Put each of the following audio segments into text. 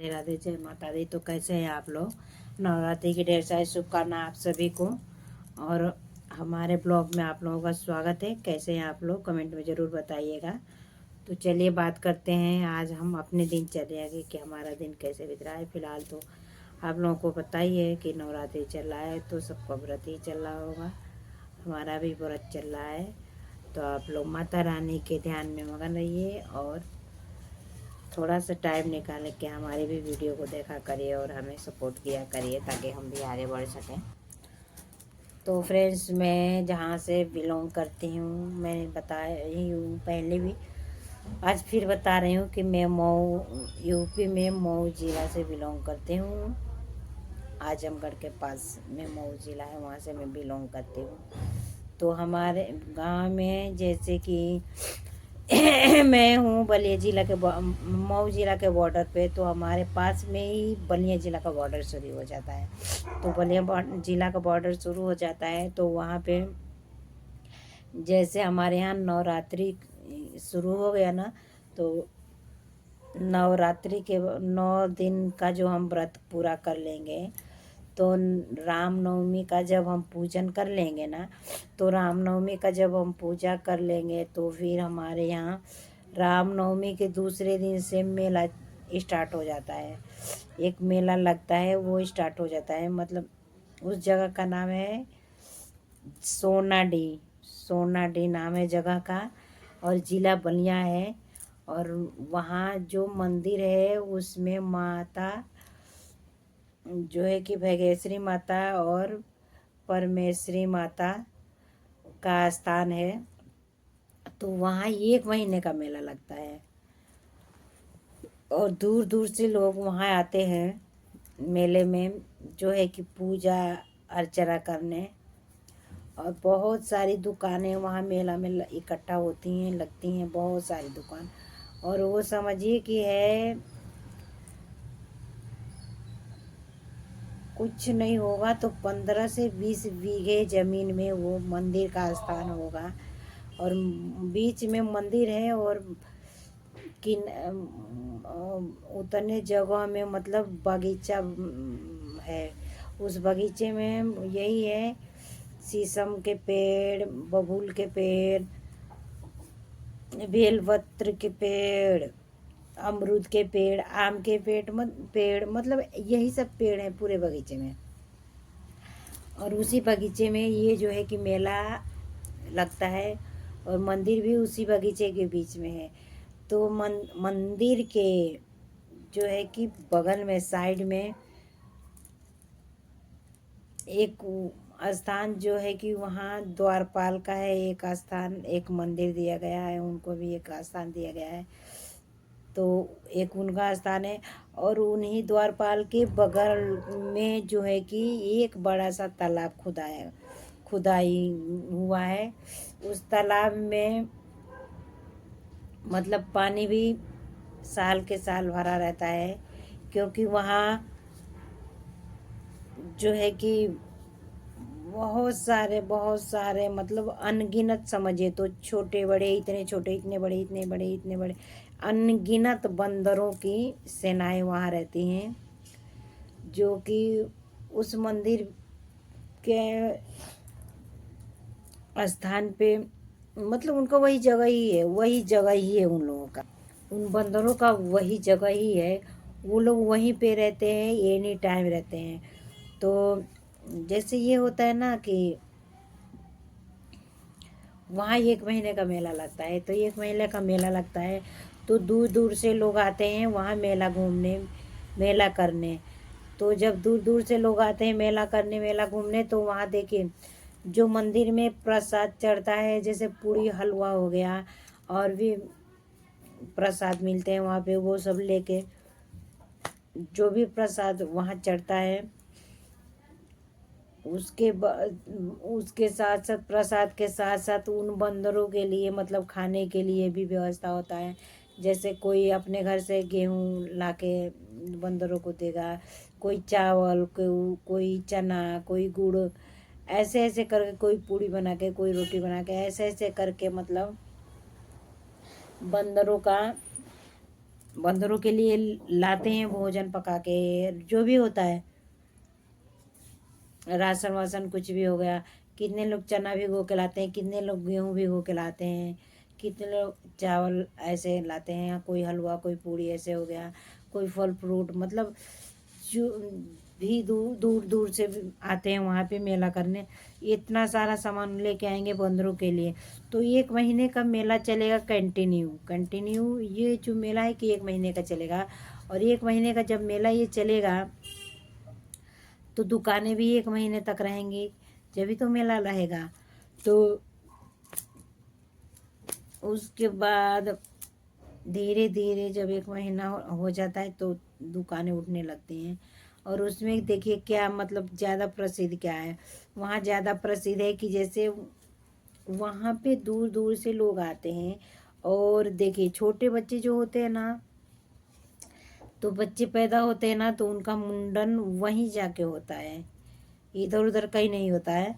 राधे राधे, जय माता दी। तो कैसे हैं आप लोग? नवरात्रि की ढेर सारी शुभकामनाएं आप सभी को। और हमारे ब्लॉग में आप लोगों का स्वागत है। कैसे हैं आप लोग? कमेंट में ज़रूर बताइएगा। तो चलिए बात करते हैं आज हम अपने दिनचर्या की कि हमारा दिन कैसे बीत रहा है। फिलहाल तो आप लोगों को पता ही है कि नवरात्रि चल रहा है, तो सबका व्रत ही चल रहा होगा। हमारा भी व्रत चल रहा है। तो आप लोग माता रानी के ध्यान में मगन रहिए और थोड़ा सा टाइम निकाल के हमारी भी वीडियो को देखा करिए और हमें सपोर्ट किया करिए ताकि हम भी आगे बढ़ सकें। तो फ्रेंड्स, मैं जहाँ से बिलोंग करती हूँ, मैंने बताया ही हूँ पहले भी, आज फिर बता रही हूँ कि मैं मऊ, यूपी में मऊ ज़िला से बिलोंग करती हूँ। आजमगढ़ के पास में मऊ ज़िला है, वहाँ से मैं बिलोंग करती हूँ। तो हमारे गांव में जैसे कि मैं हूँ बलिया जिला के मऊ जिला के बॉर्डर पे, तो हमारे पास में ही बलिया जिला का बॉर्डर शुरू हो जाता है। तो बलिया जिला का बॉर्डर शुरू हो जाता है, तो वहाँ पे जैसे हमारे यहाँ नवरात्रि शुरू हो गया ना, तो नवरात्रि के 9 दिन का जो हम व्रत पूरा कर लेंगे, तो रामनवमी का जब हम पूजन कर लेंगे ना, तो रामनवमी का जब हम पूजा कर लेंगे तो फिर हमारे यहाँ रामनवमी के दूसरे दिन से मेला स्टार्ट हो जाता है। एक मेला लगता है, वो स्टार्ट हो जाता है। मतलब उस जगह का नाम है सोनाडी। सोनाडी नाम है जगह का और ज़िला बलिया है। और वहाँ जो मंदिर है उसमें माता जो है कि भगेश्वरी माता और परमेश्वरी माता का स्थान है। तो वहाँ 1 महीने का मेला लगता है और दूर दूर से लोग वहाँ आते हैं मेले में, जो है कि पूजा अर्चना करने। और बहुत सारी दुकानें वहाँ मेला में इकट्ठा होती हैं, लगती हैं बहुत सारी दुकान। और वो समझिए कि है कुछ नहीं होगा तो 15 से 20 बीघे ज़मीन में वो मंदिर का स्थान होगा। और बीच में मंदिर है और किन उतने जगह में मतलब बगीचा है। उस बगीचे में यही है, शीशम के पेड़, बबूल के पेड़, बेलपत्र के पेड़, अमरूद के पेड़, आम के पेड़, मतलब यही सब पेड़ हैं पूरे बगीचे में। और उसी बगीचे में ये जो है कि मेला लगता है और मंदिर भी उसी बगीचे के बीच में है। तो मंदिर के जो है कि बगल में साइड में एक स्थान जो है कि वहाँ द्वारपाल का है एक स्थान, एक मंदिर दिया गया है, उनको भी एक स्थान दिया गया है। तो एक उनका स्थान है और उन्हीं द्वारपाल के बगल में जो है कि एक बड़ा सा तालाब खुदाई हुआ है। उस तालाब में मतलब पानी भी साल के साल भरा रहता है, क्योंकि वहाँ जो है कि बहुत सारे मतलब अनगिनत, समझिए तो छोटे बड़े, इतने छोटे, इतने बड़े, इतने बड़े, इतने बड़े, अनगिनत बंदरों की सेनाएं वहाँ रहती हैं, जो कि उस मंदिर के स्थान पे मतलब उनका वही जगह ही है, वही जगह ही है उन लोगों का, उन बंदरों का वही जगह ही है। वो लोग वहीं पे रहते हैं, एनी टाइम रहते हैं। तो जैसे ये होता है ना कि वहाँ 1 महीने का मेला लगता है, तो 1 महीने का मेला लगता है तो दूर दूर से लोग आते हैं वहाँ मेला घूमने, मेला करने। तो जब दूर दूर से लोग आते हैं मेला करने, मेला घूमने, तो वहाँ देखिए जो मंदिर में प्रसाद चढ़ता है, जैसे पूरी हलवा हो गया और भी प्रसाद मिलते हैं वहाँ पे, वो सब लेके जो भी प्रसाद वहाँ चढ़ता है उसके साथ साथ, प्रसाद के साथ साथ उन बंदरों के लिए मतलब खाने के लिए भी व्यवस्था होता है। जैसे कोई अपने घर से गेहूँ लाके बंदरों को देगा, कोई चावल, कोई चना, कोई गुड़, ऐसे ऐसे करके, कोई पूड़ी बना के, कोई रोटी बना के, ऐसे ऐसे करके मतलब बंदरों का बंदरों के लिए लाते हैं भोजन पका के, जो भी होता है, राशन वासन कुछ भी हो गया। कितने लोग चना भिगो के लाते हैं, कितने लोग गेहूँ भिगो के लाते हैं, कितने लोग चावल ऐसे लाते हैं, कोई हलवा कोई पूड़ी ऐसे हो गया, कोई फल फ्रूट, मतलब जो भी दूर दूर दूर से भी आते हैं वहाँ पे मेला करने। इतना सारा सामान लेके आएंगे बंदरों के लिए। तो 1 महीने का मेला चलेगा कंटिन्यू कंटिन्यू। ये जो मेला है कि 1 महीने का चलेगा। और 1 महीने का जब मेला ये चलेगा तो दुकानें भी 1 महीने तक रहेंगी, जब भी तो मेला रहेगा। तो उसके बाद धीरे धीरे जब 1 महीना हो जाता है तो दुकानें उठने लगती हैं। और उसमें देखिए क्या मतलब ज़्यादा प्रसिद्ध क्या है। वहाँ ज़्यादा प्रसिद्ध है कि जैसे वहाँ पे दूर दूर से लोग आते हैं। और देखिए छोटे बच्चे जो होते हैं ना, तो बच्चे पैदा होते हैं ना, तो उनका मुंडन वहीं जाके होता है, इधर उधर कहीं नहीं होता है।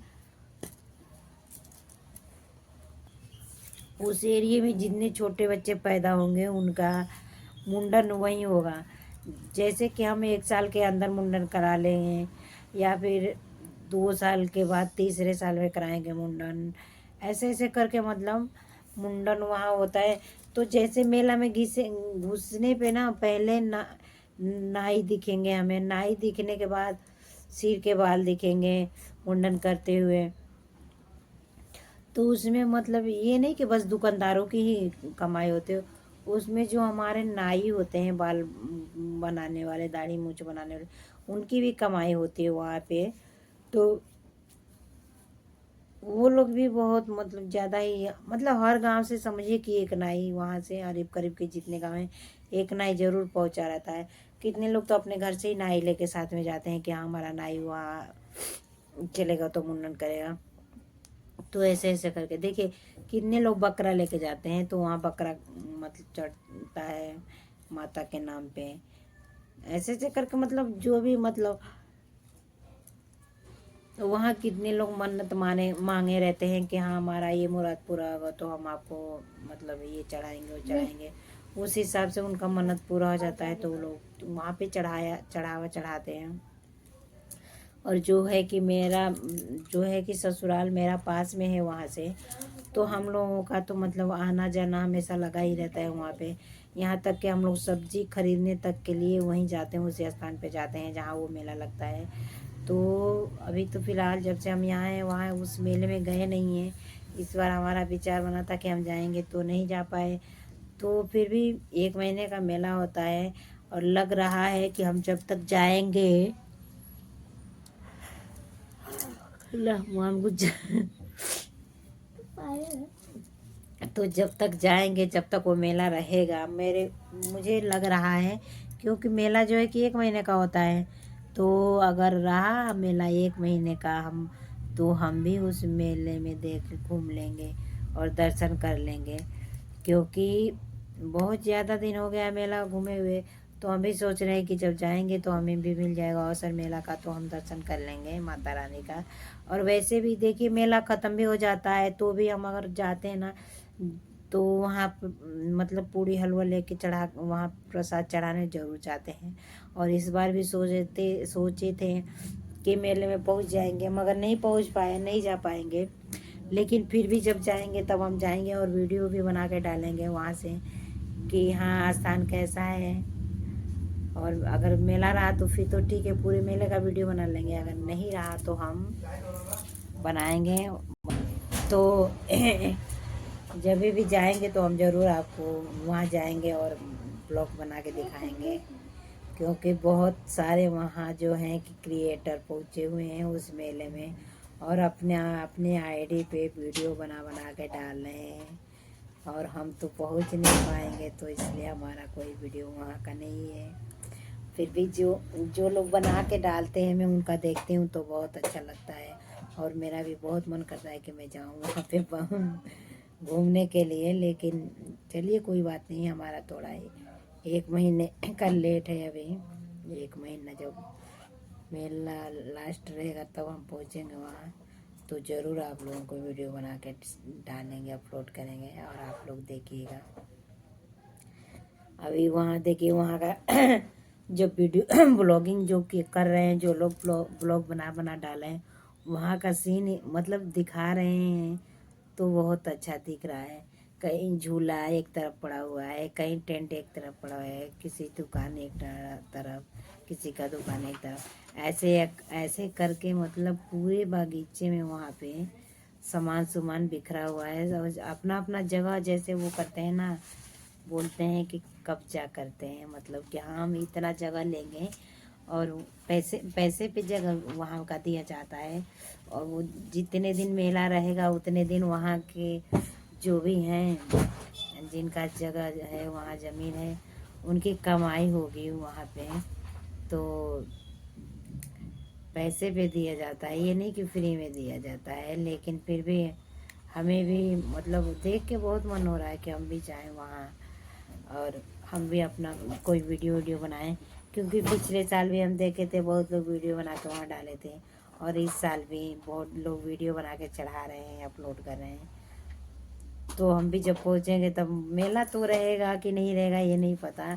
उस एरिए में जितने छोटे बच्चे पैदा होंगे उनका मुंडन वहीं होगा। जैसे कि हम 1 साल के अंदर मुंडन करा लें, या फिर 2 साल के बाद तीसरे साल में कराएंगे मुंडन, ऐसे ऐसे करके मतलब मुंडन वहाँ होता है। तो जैसे मेला में घिसे घुसने पे ना पहले नाई दिखेंगे हमें, नाई दिखने के बाद सिर के बाल दिखेंगे मुंडन करते हुए। तो उसमें मतलब ये नहीं कि बस दुकानदारों की ही कमाई होती है, उसमें जो हमारे नाई होते हैं बाल बनाने वाले, दाढ़ी मूंछ बनाने वाले, उनकी भी कमाई होती है वहाँ पे। तो वो लोग भी बहुत मतलब ज़्यादा ही, मतलब हर गांव से समझिए कि एक नाई वहाँ से करीब करीब के जितने गांव हैं एक नाई जरूर पहुँचा रहता है। कितने लोग तो अपने घर से ही नाई लेके साथ में जाते हैं कि हाँ हमारा नाई वहाँ चलेगा तो मुंडन करेगा। तो ऐसे ऐसे करके देखिए कितने लोग बकरा लेके जाते हैं, तो वहाँ बकरा मतलब चढ़ता है माता के नाम पे। ऐसे ऐसे करके मतलब जो भी मतलब वहाँ कितने लोग मन्नत मांगे रहते हैं कि हाँ हमारा ये मुराद पूरा होगा तो हम आपको मतलब ये चढ़ाएंगे वो चढ़ाएंगे। उस हिसाब से उनका मन्नत पूरा हो जाता है तो वो लोग वहाँ पे चढ़ावा चढ़ाते हैं। और जो है कि मेरा जो है कि ससुराल मेरा पास में है वहाँ से, तो हम लोगों का तो मतलब आना जाना हमेशा लगा ही रहता है वहाँ पे। यहाँ तक कि हम लोग सब्जी खरीदने तक के लिए वहीं जाते हैं, उसी स्थान पे जाते हैं जहाँ वो मेला लगता है। तो अभी तो फ़िलहाल जब से हम यहाँ हैं वहाँ उस मेले में गए नहीं हैं। इस बार हमारा विचार बना था कि हम जाएंगे तो नहीं जा पाए। तो फिर भी 1 महीने का मेला होता है और लग रहा है कि हम जब तक जाएंगे हम कुछ तो जब तक जाएंगे जब तक वो मेला रहेगा मुझे लग रहा है, क्योंकि मेला जो है कि 1 महीने का होता है। तो अगर रहा मेला 1 महीने का तो हम भी उस मेले में देख घूम लेंगे और दर्शन कर लेंगे। क्योंकि बहुत ज़्यादा दिन हो गया मेला घूमे हुए, तो हम भी सोच रहे हैं कि जब जाएंगे तो हमें भी मिल जाएगा अवसर मेला का, तो हम दर्शन कर लेंगे माता रानी का। और वैसे भी देखिए मेला ख़त्म भी हो जाता है तो भी हम अगर जाते हैं ना, तो वहाँ मतलब पूड़ी हलवा लेके चढ़ा वहाँ प्रसाद चढ़ाने जरूर जाते हैं। और इस बार भी सोचे थे कि मेले में पहुँच जाएंगे, मगर नहीं पहुँच पाए, नहीं जा पाएंगे। लेकिन फिर भी जब जाएंगे तब हम जाएंगे और वीडियो भी बना के डालेंगे वहाँ से कि हाँ स्थान कैसा है। और अगर मेला रहा तो फिर तो ठीक है, पूरे मेले का वीडियो बना लेंगे। अगर नहीं रहा तो हम बनाएंगे। तो जब भी जाएंगे तो हम ज़रूर आपको वहाँ जाएंगे और ब्लॉग बना के दिखाएंगे। क्योंकि बहुत सारे वहाँ जो हैं कि क्रिएटर पहुँचे हुए हैं उस मेले में, और अपने अपने आईडी पे वीडियो बना बना के डाल रहे हैं। और हम तो पहुँच नहीं पाएंगे तो इसलिए हमारा कोई वीडियो वहाँ का नहीं है। फिर भी जो जो लोग बना के डालते हैं मैं उनका देखती हूँ तो बहुत अच्छा लगता है। और मेरा भी बहुत मन करता है कि मैं जाऊँ वहाँ पे घूमने के लिए। लेकिन चलिए कोई बात नहीं, हमारा थोड़ा ही 1 महीने का लेट है अभी। 1 महीना जब मेला लास्ट रहेगा तब हम पहुँचेंगे वहाँ। तो ज़रूर आप लोगों को वीडियो बना के डालेंगे, अपलोड करेंगे और आप लोग देखिएगा। अभी वहाँ देखिए वहाँ का जो वीडियो ब्लॉगिंग जो कि कर रहे हैं, जो लोग ब्लॉग बना बना डाले हैं, वहाँ का सीन मतलब दिखा रहे हैं तो बहुत अच्छा दिख रहा है। कहीं झूला एक तरफ पड़ा हुआ है, कहीं टेंट एक तरफ पड़ा हुआ है, किसी दुकान एक तरफ, किसी का दुकान एक तरफ, ऐसे ऐसे करके मतलब पूरे बागीचे में वहाँ पे सामान बिखरा हुआ है। और अपना अपना जगह जैसे वो करते हैं ना, बोलते हैं कि कब्जा करते हैं, मतलब कि हाँ हम इतना जगह लेंगे, और पैसे पैसे पे जगह वहाँ का दिया जाता है। और वो जितने दिन मेला रहेगा उतने दिन वहाँ के जो भी हैं, जिनका जगह है वहाँ ज़मीन है, उनकी कमाई होगी वहाँ पे, तो पैसे पे दिया जाता है। ये नहीं कि फ्री में दिया जाता है, लेकिन फिर भी हमें भी मतलब देख के बहुत मन हो रहा है कि हम भी जाएं वहाँ, और हम भी अपना कोई वीडियो बनाएं। क्योंकि पिछले साल भी हम देखे थे, बहुत लोग वीडियो बना के वहाँ डाले थे, और इस साल भी बहुत लोग वीडियो बना के चढ़ा रहे हैं, अपलोड कर रहे हैं। तो हम भी जब पहुँचेंगे तब मेला तो रहेगा कि नहीं रहेगा ये नहीं पता।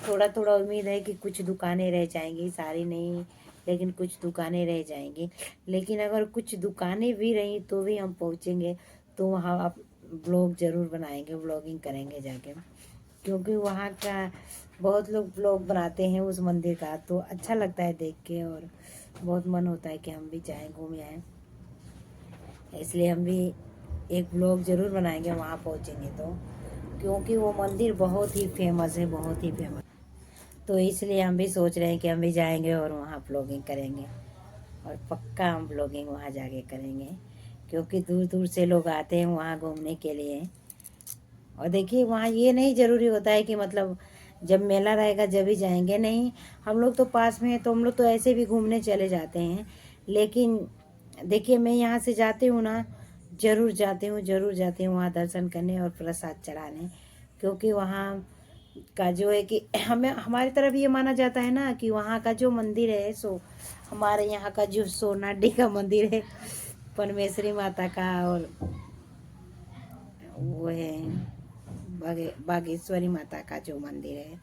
थोड़ा थोड़ा उम्मीद है कि कुछ दुकानें रह जाएंगी, सारी नहीं, लेकिन कुछ दुकानें रह जाएंगी। लेकिन अगर कुछ दुकानें भी रहीं तो भी हम पहुँचेंगे, तो वहाँ आप ब्लॉग ज़रूर बनाएंगे, ब्लॉगिंग करेंगे जाके। क्योंकि वहाँ का बहुत लोग ब्लॉग बनाते हैं उस मंदिर का, तो अच्छा लगता है देख के, और बहुत मन होता है कि हम भी जाएं, घूम आएँ। इसलिए हम भी एक ब्लॉग ज़रूर बनाएंगे वहाँ पहुँचेंगे तो, क्योंकि वो मंदिर बहुत ही फेमस है, बहुत ही फेमस। तो इसलिए हम भी सोच रहे हैं कि हम भी जाएंगे और वहाँ ब्लॉगिंग करेंगे, और पक्का हम ब्लॉगिंग वहाँ जाके करेंगे। क्योंकि दूर दूर से लोग आते हैं वहाँ घूमने के लिए। और देखिए वहाँ ये नहीं ज़रूरी होता है कि मतलब जब मेला रहेगा जब ही जाएंगे, नहीं, हम लोग तो पास में हैं तो हम लोग तो ऐसे भी घूमने चले जाते हैं। लेकिन देखिए मैं यहाँ से जाती हूँ ना, ज़रूर जाती हूँ वहाँ दर्शन करने और प्रसाद चढ़ाने। क्योंकि वहाँ का जो है कि हमें हमारी तरफ ये माना जाता है ना कि वहाँ का जो मंदिर है, सो हमारे यहाँ का जो सोनाडी का मंदिर है, परमेश्वरी माता का, और वो है बागेश्वरी माता का जो मंदिर है,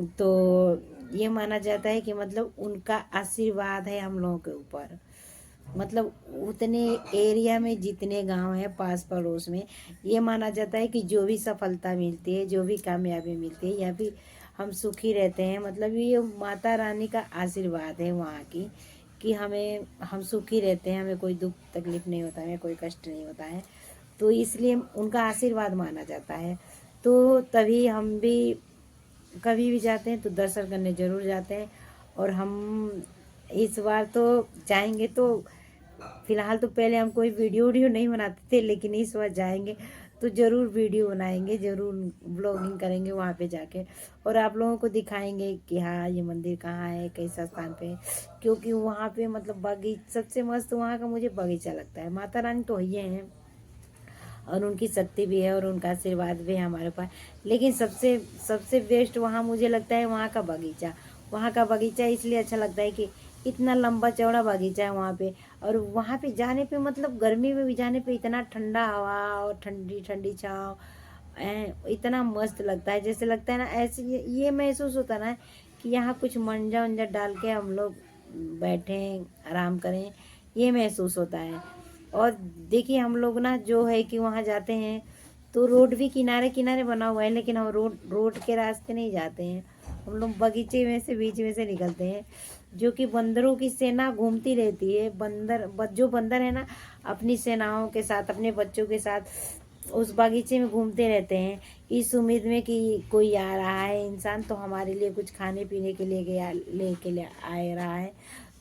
तो ये माना जाता है कि मतलब उनका आशीर्वाद है हम लोगों के ऊपर। मतलब उतने एरिया में जितने गांव हैं पास पड़ोस में, ये माना जाता है कि जो भी सफलता मिलती है, जो भी कामयाबी मिलती है, या फिर हम सुखी रहते हैं, मतलब ये माता रानी का आशीर्वाद है वहाँ की, कि हम सुखी रहते हैं, हमें कोई दुख तकलीफ नहीं होता है, हमें कोई कष्ट नहीं होता है। तो इसलिए उनका आशीर्वाद माना जाता है। तो तभी हम भी कभी भी जाते हैं तो दर्शन करने ज़रूर जाते हैं। और हम इस बार तो जाएंगे, तो फिलहाल तो पहले हम कोई वीडियो नहीं बनाते थे, लेकिन इस बार जाएंगे तो ज़रूर वीडियो बनाएंगे, ज़रूर ब्लॉगिंग करेंगे वहाँ पे जाके, और आप लोगों को दिखाएंगे कि हाँ ये मंदिर कहाँ है, कैसा स्थान पे है। क्योंकि वहाँ पे मतलब बगीचा सबसे मस्त वहाँ का मुझे बगीचा लगता है। माता रानी तो ही हैं, और उनकी शक्ति भी है, और उनका आशीर्वाद भी है हमारे पास। लेकिन सबसे सबसे बेस्ट वहाँ मुझे लगता है वहाँ का बगीचा। वहाँ का बगीचा इसलिए अच्छा लगता है कि इतना लंबा चौड़ा बगीचा है वहाँ पे, और वहाँ पे जाने पे मतलब गर्मी में भी जाने पे इतना ठंडा हवा और ठंडी ठंडी छाँव, इतना मस्त लगता है। जैसे लगता है ना, ऐसे ये महसूस होता है ना कि यहाँ कुछ मंजा उंजा डाल के हम लोग बैठें, आराम करें, ये महसूस होता है। और देखिए हम लोग ना जो है कि वहाँ जाते हैं तो रोड भी किनारे किनारे बना हुआ है, लेकिन हम रोड के रास्ते नहीं जाते हैं, हम लोग बगीचे में से बीच में से निकलते हैं। जो कि बंदरों की सेना घूमती रहती है, जो बंदर है ना, अपनी सेनाओं के साथ, अपने बच्चों के साथ उस बागीचे में घूमते रहते हैं, इस उम्मीद में कि कोई आ रहा है इंसान तो हमारे लिए कुछ खाने पीने के लिए लेके आ रहा है।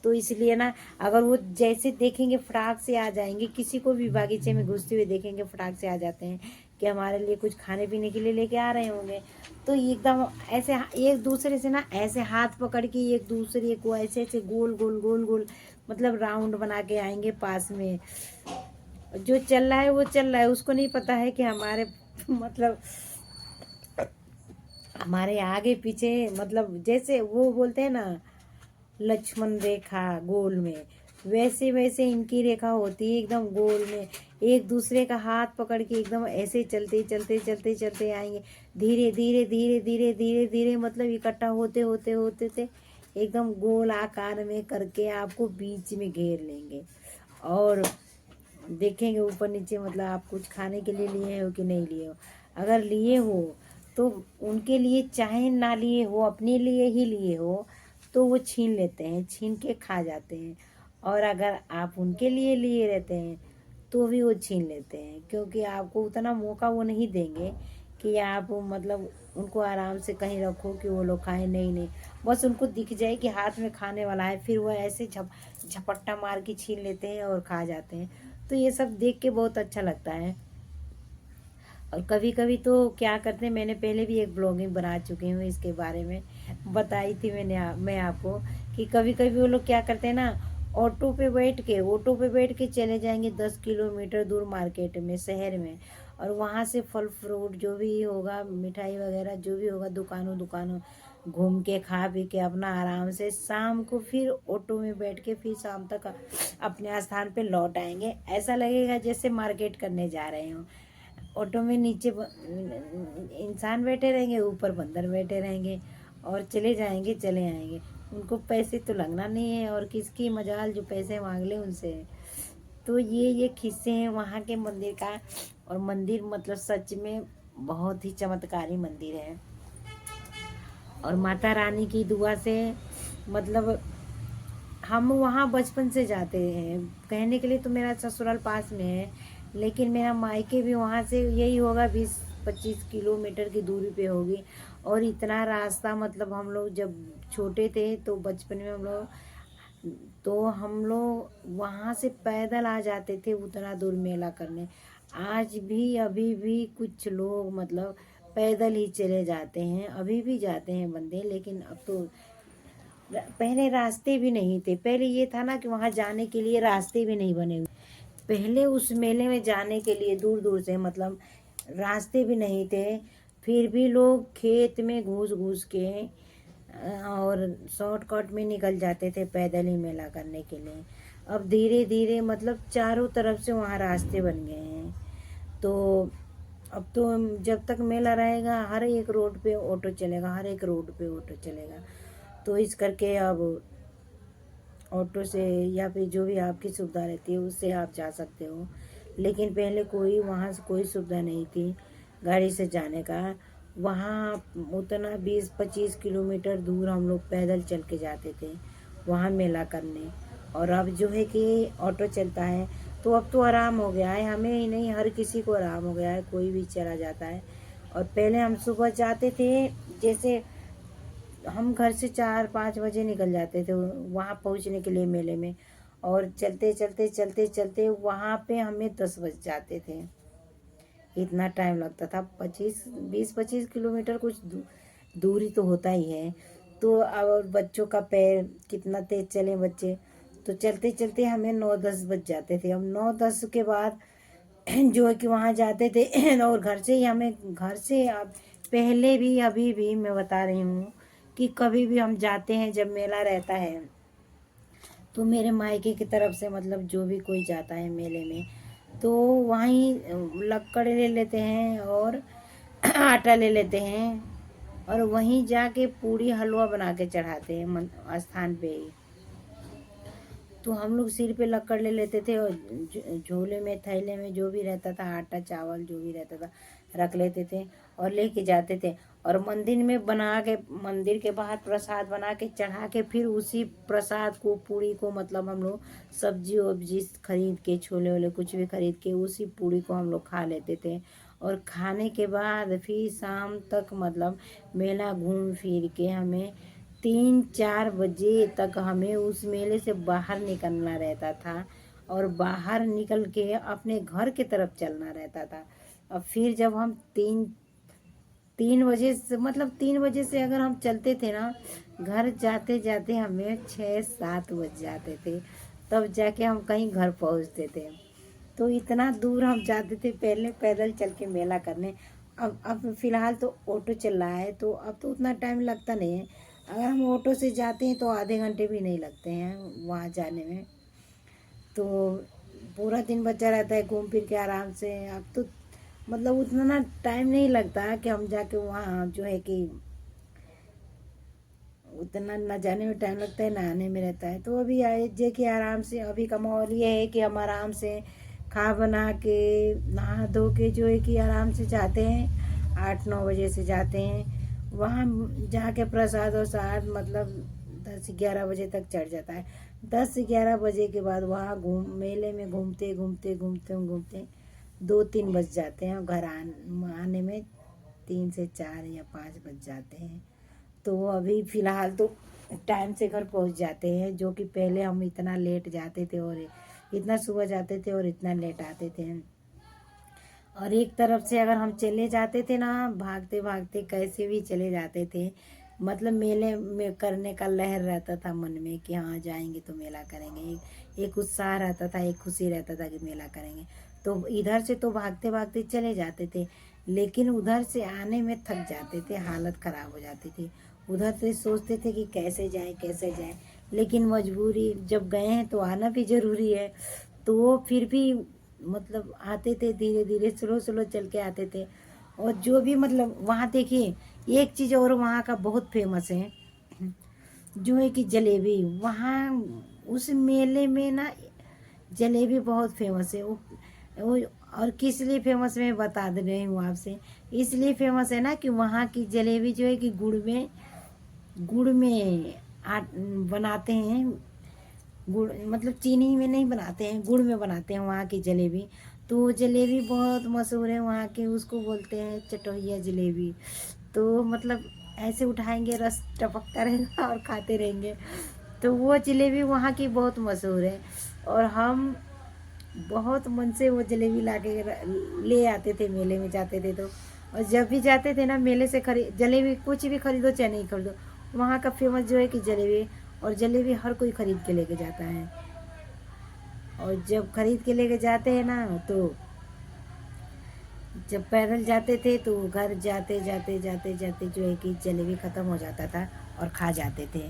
तो इसलिए ना, अगर वो जैसे देखेंगे फटाक से आ जाएंगे, किसी को भी बागीचे में घुसते हुए देखेंगे फटाक से आ जाते हैं कि हमारे लिए कुछ खाने पीने के लिए लेके आ रहे होंगे। तो एकदम ऐसे एक दूसरे से ना ऐसे हाथ पकड़ के एक दूसरे को ऐसे ऐसे गोल गोल गोल गोल मतलब राउंड बना के आएंगे पास में। जो चल रहा है वो चल रहा है, उसको नहीं पता है कि हमारे मतलब हमारे आगे पीछे, मतलब जैसे वो बोलते हैं ना लक्ष्मण रेखा गोल में, वैसे वैसे इनकी रेखा होती है एकदम गोल में। एक दूसरे का हाथ पकड़ के एकदम ऐसे चलते चलते चलते चलते आएंगे, धीरे धीरे धीरे धीरे धीरे धीरे, मतलब इकट्ठा होते होते होते थे एकदम गोल आकार में करके आपको बीच में घेर लेंगे। और देखेंगे ऊपर नीचे, मतलब आप कुछ खाने के लिए लिए हो कि नहीं लिए हो। अगर लिए हो तो उनके लिए, चाहे ना लिए हो, अपने लिए ही लिए हो, तो वो छीन लेते हैं, छीन के खा जाते हैं। और अगर आप उनके लिए लिए रहते हैं तो भी वो छीन लेते हैं, क्योंकि आपको उतना मौका वो नहीं देंगे कि आप मतलब उनको आराम से कहीं रखो कि वो लोग खाएं। नहीं नहीं, बस उनको दिख जाए कि हाथ में खाने वाला है, फिर वो ऐसे झपट्टा मार के छीन लेते हैं और खा जाते हैं। तो ये सब देख के बहुत अच्छा लगता है। और कभी कभी तो क्या करते हैं, मैंने पहले भी एक ब्लॉगिंग बना चुकी हूँ इसके बारे में, बताई थी मैं आपको कि कभी कभी वो लोग क्या करते हैं ना, ऑटो पे बैठ के चले जाएंगे 10 किलोमीटर दूर मार्केट में, शहर में। और वहाँ से फल फ्रूट जो भी होगा, मिठाई वगैरह जो भी होगा, दुकानों दुकानों घूम के खा पी के अपना आराम से शाम को फिर ऑटो में बैठ के फिर शाम तक अपने स्थान पे लौट आएंगे। ऐसा लगेगा जैसे मार्केट करने जा रहे हो। ऑटो में नीचे इंसान बैठे रहेंगे, ऊपर बंदर बैठे रहेंगे, और चले जाएंगे चले आएंगे। उनको पैसे तो लगना नहीं है, और किसकी मजाल जो पैसे मांग ले उनसे। तो ये किस्से हैं वहाँ के मंदिर का। और मंदिर मतलब सच में बहुत ही चमत्कारी मंदिर है। और माता रानी की दुआ से मतलब हम वहाँ बचपन से जाते हैं। कहने के लिए तो मेरा ससुराल पास में है, लेकिन मेरा मायके भी वहाँ से यही होगा 20-25 किलोमीटर की दूरी पे होगी। और इतना रास्ता, मतलब हम लोग जब छोटे थे तो बचपन में हम लोग वहाँ से पैदल आ जाते थे उतना दूर मेला करने। आज भी अभी भी कुछ लोग मतलब पैदल ही चले जाते हैं, अभी भी जाते हैं बंदे। लेकिन अब तो पहले रास्ते भी नहीं थे। पहले ये था ना कि वहाँ जाने के लिए रास्ते भी नहीं बने हुए। पहले उस मेले में जाने के लिए दूर दूर से मतलब रास्ते भी नहीं थे। फिर भी लोग खेत में घुस घुस के और शॉर्टकट में निकल जाते थे पैदल ही मेला करने के लिए। अब धीरे धीरे मतलब चारों तरफ से वहाँ रास्ते बन गए हैं। तो अब तो जब तक मेला रहेगा हर एक रोड पे ऑटो चलेगा, हर एक रोड पे ऑटो चलेगा। तो इस करके अब ऑटो से या फिर जो भी आपकी सुविधा रहती है उससे आप जा सकते हो। लेकिन पहले कोई वहाँ से कोई सुविधा नहीं थी गाड़ी से जाने का। वहाँ उतना 20-25 किलोमीटर दूर हम लोग पैदल चल के जाते थे वहाँ मेला करने। और अब जो है कि ऑटो चलता है, तो अब तो आराम हो गया है, हमें ही नहीं हर किसी को आराम हो गया है, कोई भी चला जाता है। और पहले हम सुबह जाते थे, जैसे हम घर से 4-5 बजे निकल जाते थे वहाँ पहुँचने के लिए मेले में। और चलते चलते चलते चलते वहाँ पे हमें 10 बज जाते थे, इतना टाइम लगता था। 20-25 किलोमीटर कुछ दूरी तो होता ही है। तो और बच्चों का पैर कितना तेज चले बच्चे, तो चलते चलते हमें 9-10 बज जाते थे। अब 9-10 के बाद जो है कि वहाँ जाते थे और घर से ही हमें, घर से अब पहले भी अभी भी मैं बता रही हूँ कि कभी भी हम जाते हैं जब मेला रहता है, तो मेरे मायके की तरफ से मतलब जो भी कोई जाता है मेले में, तो वहीं लक्कड़ ले लेते हैं और आटा ले लेते हैं, और वहीं जाके पूड़ी हलवा बना के चढ़ाते हैं स्थान पे ही। तो हम लोग सिर पे लक्कड़ ले लेते थे, और झोले में थैले में जो भी रहता था आटा चावल जो भी रहता था रख लेते थे और लेके जाते थे। और मंदिर में बना के, मंदिर के बाहर प्रसाद बना के चढ़ा के, फिर उसी प्रसाद को पूड़ी को मतलब हम लोग सब्जी वब्जी खरीद के, छोले वोले कुछ भी खरीद के उसी पूड़ी को हम लोग खा लेते थे। और खाने के बाद फिर शाम तक मतलब मेला घूम फिर के हमें 3-4 बजे तक हमें उस मेले से बाहर निकलना रहता था, और बाहर निकल के अपने घर की तरफ चलना रहता था। और फिर जब हम 3-3 बजे से, मतलब 3 बजे से अगर हम चलते थे ना, घर जाते जाते हमें 6-7 बज जाते थे, तब जाके हम कहीं घर पहुंचते थे। तो इतना दूर हम जाते थे पहले पैदल चल के मेला करने। अब फिलहाल तो ऑटो चल रहा है, तो अब तो उतना टाइम लगता नहीं है। अगर हम ऑटो से जाते हैं तो आधे घंटे भी नहीं लगते हैं वहाँ जाने में। तो पूरा दिन बचा रहता है घूम फिर के आराम से। अब तो मतलब उतना ना टाइम नहीं लगता कि हम जाके वहाँ जो है कि उतना न जाने में टाइम लगता है, ना आने में रहता है। तो अभी आए जे कि आराम से अभी का माहौल ये है कि हम आराम से खा बना के नहा धो के जो है कि आराम से जाते हैं, 8-9 बजे से जाते हैं वहाँ। जाके प्रसाद और साथ मतलब 10-11 बजे तक चढ़ जाता है। 10-11 बजे के बाद वहाँ मेले में घूमते घूमते घूमते घूमते 2-3 बज जाते हैं। घर आने में 3 से 4 या 5 बज जाते हैं। तो अभी फ़िलहाल तो टाइम से घर पहुंच जाते हैं, जो कि पहले हम इतना लेट जाते थे और इतना सुबह जाते थे और इतना लेट आते थे। और एक तरफ से अगर हम चले जाते थे ना, भागते भागते कैसे भी चले जाते थे, मतलब मेले में करने का लहर रहता था मन में कि हाँ जाएंगे तो मेला करेंगे। एक उत्साह रहता था, एक खुशी रहता था कि मेला करेंगे। तो इधर से तो भागते भागते चले जाते थे, लेकिन उधर से आने में थक जाते थे, हालत ख़राब हो जाती थी। उधर से सोचते थे कि कैसे जाएं कैसे जाएं, लेकिन मजबूरी, जब गए हैं तो आना भी ज़रूरी है। तो वो फिर भी मतलब आते थे, धीरे धीरे स्लो स्लो चल के आते थे। और जो भी मतलब वहाँ देखिए, एक चीज़ और वहाँ का बहुत फेमस है, जो है कि जलेबी। वहाँ उस मेले में ना जलेबी बहुत फेमस है। वो और किस लिए फेमस मैं बता दे रही हूँ आपसे। इसलिए फेमस है ना कि वहाँ की जलेबी जो है कि गुड़ में बनाते हैं। गुड़ मतलब चीनी में नहीं बनाते हैं, गुड़ में बनाते हैं वहाँ की जलेबी। तो वो जलेबी बहुत मशहूर है वहाँ की, उसको बोलते हैं चटोहिया जलेबी। तो मतलब ऐसे उठाएंगे, रस टपकता रहेगा और खाते रहेंगे। तो वो जलेबी वहाँ की बहुत मशहूर है। और हम बहुत मन से वो जलेबी ला के ले आते थे, मेले में जाते थे तो। और जब भी जाते थे ना मेले से खरीद जलेबी, कुछ भी खरीदो चाहे नहीं खरीदो, वहाँ का फेमस जो है कि जलेबी। और जलेबी हर कोई खरीद के लेके जाता है। और जब खरीद के लेके जाते हैं ना, तो जब पैदल जाते थे तो घर जाते जाते जाते जाते जो है कि जलेबी ख़त्म हो जाता था और खा जाते थे।